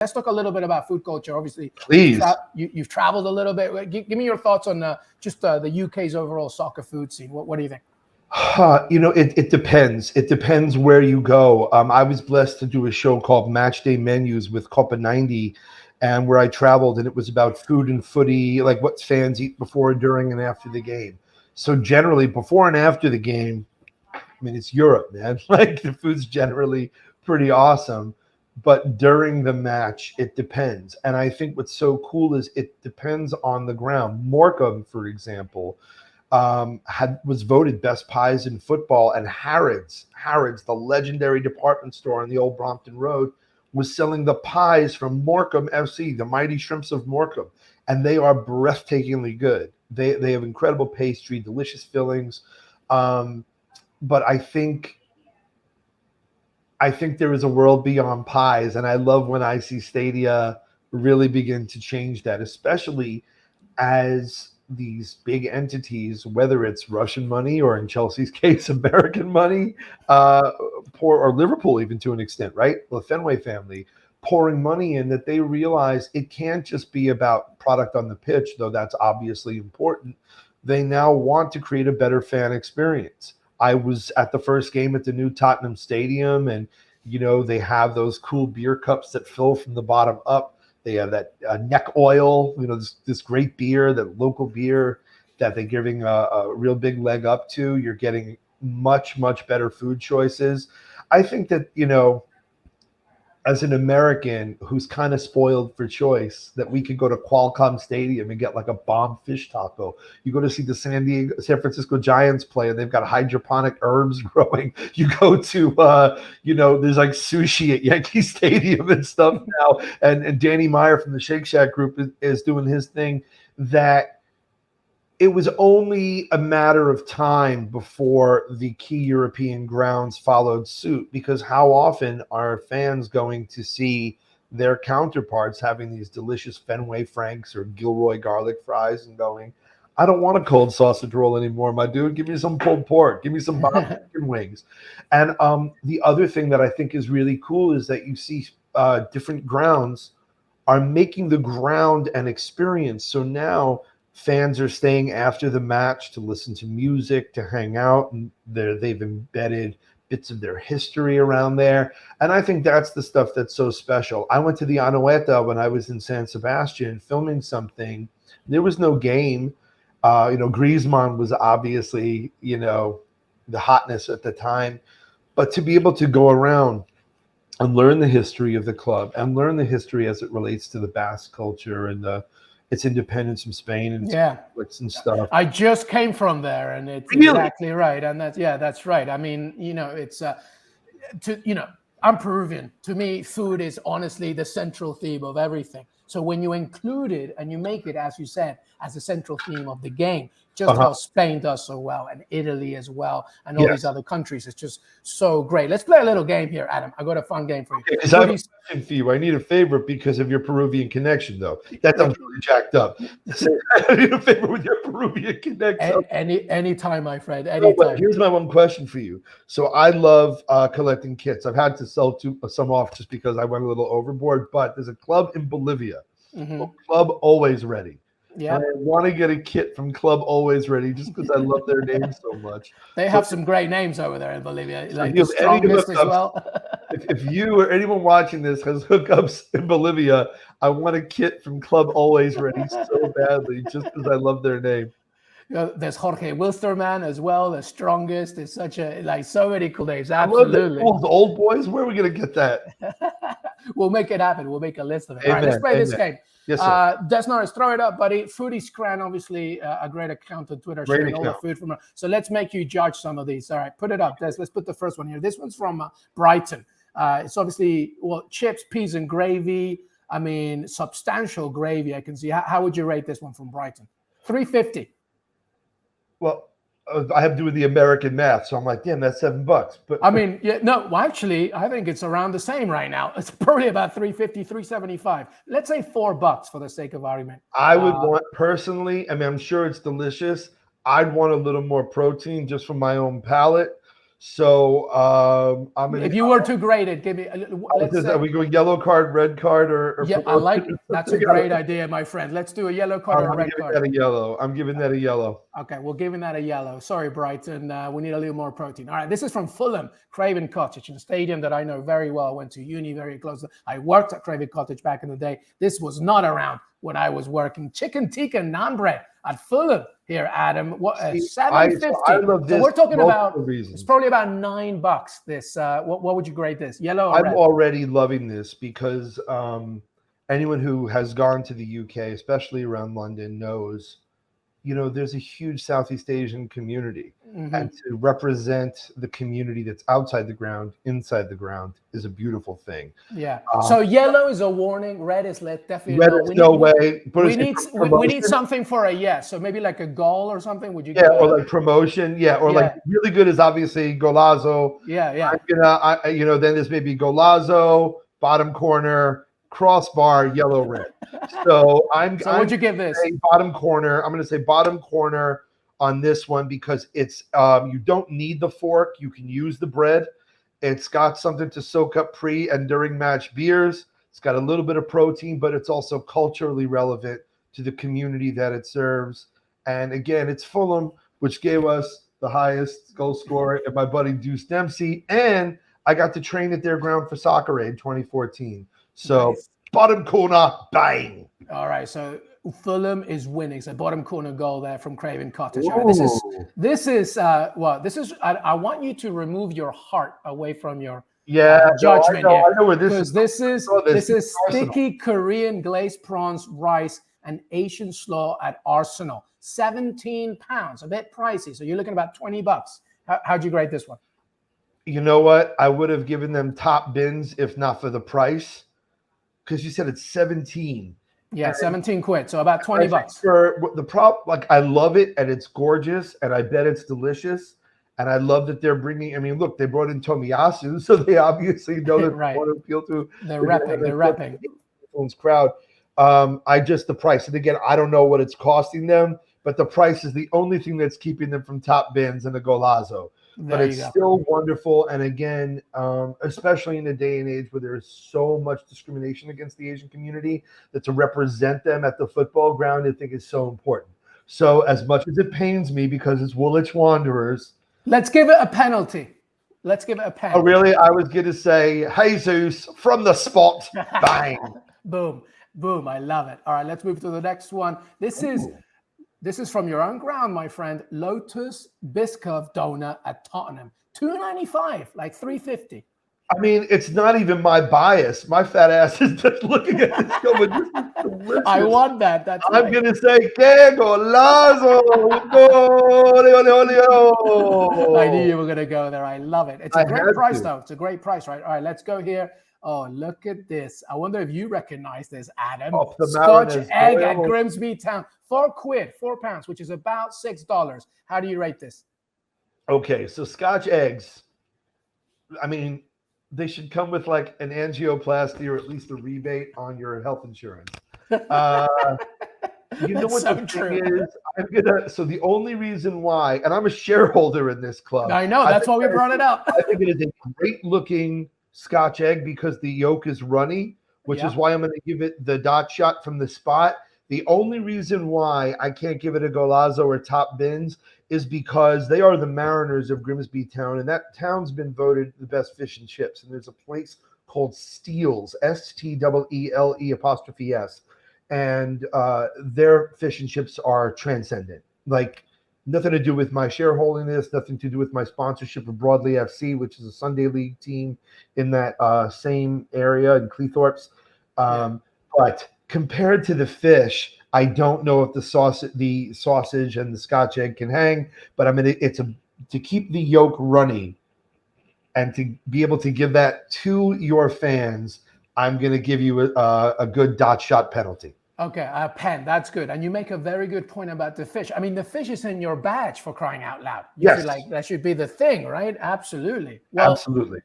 let's talk a little bit about food culture. Obviously, Please. you've traveled a little bit. Give me your thoughts on just the UK's overall soccer food scene. What do you think? It depends. It depends where you go. I was blessed to do a show called Match Day Menus with Copa 90, and where I traveled, and it was about food and footy, like what fans eat before, during, and after the game. So generally, before and after the game, I mean, it's Europe, man. Like, the food's generally pretty awesome. But during the match, it depends. And I think what's so cool is it depends on the ground. Morecambe, for example, was voted best pies in football, and Harrods, the legendary department store on the old Brompton Road, was selling the pies from Morecambe FC, the Mighty Shrimps of Morecambe, and they are breathtakingly good. They have incredible pastry, delicious fillings, but I think there is a world beyond pies, and I love when I see stadia really begin to change that, especially as these big entities, whether it's Russian money or, in Chelsea's case, American money, or Liverpool even to an extent, right? The Fenway family pouring money in, that they realize it can't just be about product on the pitch, though that's obviously important. They now want to create a better fan experience. I was at the first game at the new Tottenham Stadium, and, they have those cool beer cups that fill from the bottom up. They have that neck oil, this great beer, that local beer that they're giving a real big leg up to. You're getting much, much better food choices. I think that, as an American who's kind of spoiled for choice, that we could go to Qualcomm Stadium and get like a bomb fish taco. You go to see the San Francisco Giants play, and they've got hydroponic herbs growing. You go to, there's like sushi at Yankee Stadium and stuff now. And Danny Meyer from the Shake Shack group is doing his thing. That it was only a matter of time before the key European grounds followed suit, because how often are fans going to see their counterparts having these delicious Fenway Franks or Gilroy garlic fries and going, I don't want a cold sausage roll anymore, my dude. Give me some pulled pork. Give me some chicken wings. And the other thing that I think is really cool is that you see different grounds are making the ground an experience. So now fans are staying after the match to listen to music, to hang out, and they've embedded bits of their history around there. And I think that's the stuff that's so special. I went to the Anoeta when I was in San Sebastian filming something. There was no game. Griezmann was obviously, the hotness at the time. But to be able to go around and learn the history of the club, and learn the history as it relates to the Basque culture and its independence from Spain and and stuff. I just came from there, and it's exactly right. And that's right. I mean, it's I'm Peruvian. To me, food is honestly the central theme of everything. So when you include it and you make it, as you said, as a central theme of the game, just how Spain does so well, and Italy as well, and all these other countries, it's just so great. Let's play a little game here, Adam. I got a fun game for you. Because I have a question for you. I need a favor because of your Peruvian connection, though. That sounds really jacked up. I need a favor with your Peruvian connection. Anytime, my friend. Anytime. Here's my one question for you. So I love collecting kits. I've had to sell some off just because I went a little overboard. But there's a club in Bolivia, Club Always Ready. Yeah, I want to get a kit from Club Always Ready just because I love their name so much. They have some great names over there in Bolivia, like the strongest as well. if you or anyone watching this has hookups in Bolivia, I want a kit from Club Always Ready so badly just because I love their name. There's Jorge Wilstermann as well, the strongest. It's such so many cool names. Absolutely. The old boys, where are we going to get that? We'll make it happen. We'll make a list of it. All right, let's play this game. Yes, sir. Desnorris, throw it up, buddy. Foodie Scran, obviously a great account on Twitter, sharing all the food from. So let's make you judge some of these. All right, put it up. Let's put the first one here. This one's from Brighton. It's obviously chips, peas, and gravy. I mean, substantial gravy. I can see. How would you rate this one from Brighton? 350. Well, I have to do with the American math, so I'm like, damn, that's $7. But I mean, actually, I think it's around the same right now. It's probably about 350, 375. Let's say $4 for the sake of argument. I would want personally. I mean, I'm sure it's delicious. I'd want a little more protein just from my own palate. So I'm gonna. If you were to grade it, give me. Let's say, Are we going yellow card, red card, or yeah, I like. That's a great idea, my friend. Let's do a yellow card or a red card. That a yellow. I'm giving that a yellow. Okay, we're giving that a yellow. Sorry, Brighton. We need a little more protein. All right, this is from Fulham, Craven Cottage, in a stadium that I know very well. I went to uni very close. I worked at Craven Cottage back in the day. This was not around when I was working. Chicken tikka naan bread at Fulham here, Adam. What $7.50? I love this. So we're talking about. Reasons. It's probably about $9. This. What would you grade this? Yellow or I'm red? already loving this because anyone who has gone to the UK, especially around London, knows. There's a huge Southeast Asian community, and to represent the community that's outside the ground, inside the ground is a beautiful thing. Yeah. So yellow is a warning. Red is definitely red is no way. But we need something for a yes. So maybe like a goal or something. Would you? Yeah, or like promotion. Yeah, or like really good is obviously Golazo. Yeah. Then there's maybe Golazo, bottom corner, crossbar, yellow, red. So what'd you give this? Bottom corner. I'm going to say bottom corner on this one because it's you don't need the fork. You can use the bread. It's got something to soak up pre and during match beers. It's got a little bit of protein, but it's also culturally relevant to the community that it serves. And again, it's Fulham, which gave us the highest goal scorer, and my buddy Deuce Dempsey. And I got to train at their ground for soccer in 2014. So nice. Bottom corner, bang. All right, so Fulham is winning. So bottom corner goal there from Craven Cottage. Right, this is I want you to remove your heart away from your judgment here. I know where this is. This is sticky Korean glazed prawns, rice, and Asian slaw at Arsenal. £17, a bit pricey. So you're looking about $20. How'd you grade this one? You know what? I would have given them top bins if not for the price. Because you said it's 17. Yeah, 17 quid. So about $20. For the prop, I love it and it's gorgeous and I bet it's delicious. And I love that they're bringing. I mean, look, they brought in Tomiyasu, so they obviously know that they want to appeal to. They're repping. Crowd. The price, and again, I don't know what it's costing them, but the price is the only thing that's keeping them from top bins and the Golazo. But it's still wonderful. And again, especially in a day and age where there is so much discrimination against the Asian community, that to represent them at the football ground, I think is so important. So as much as it pains me because it's Woolwich Wanderers. Let's give it a penalty. Oh, really? I was going to say Jesus from the spot. Bang. Boom. I love it. All right, let's move to the next one. This is from your own ground, my friend. Lotus Biscoff donut at Tottenham. $2.95, like $3.50. I mean, it's not even my bias. My fat ass is just looking at this going, this is delicious. I want that. I'm going to say, Qué Golazo. I knew you were going to go there. I love it. It's a great price, though. It's a great price, right? All right, let's go here. Oh, look at this. I wonder if you recognize this, Adam. Scotch egg at Grimsby Town. £4, which is about $6. How do you rate this? Okay, so Scotch eggs, I mean, they should come with like an angioplasty or at least a rebate on your health insurance. You know what the thing is? So the only reason why, and I'm a shareholder in this club. I know, that's why we brought it up. I think it is a great looking Scotch egg because the yolk is runny, which is why I'm going to give it the dot shot from the spot. The only reason why I can't give it a Golazo or top bins is because they are the Mariners of Grimsby Town, and that town's been voted the best fish and chips. And there's a place called Steele's, Steele''S, and their fish and chips are transcendent. Like, nothing to do with my shareholding this, nothing to do with my sponsorship of Broadley FC, which is a Sunday League team in that same area in Cleethorpes. But compared to the fish, I don't know if the sausage and the Scotch egg can hang. But I mean, to keep the yolk runny and to be able to give that to your fans, I'm going to give you a good dot shot penalty. Okay, a pen. That's good. And you make a very good point about the fish. I mean, the fish is in your badge, for crying out loud. You feel like that should be the thing, right? Absolutely. Well, absolutely.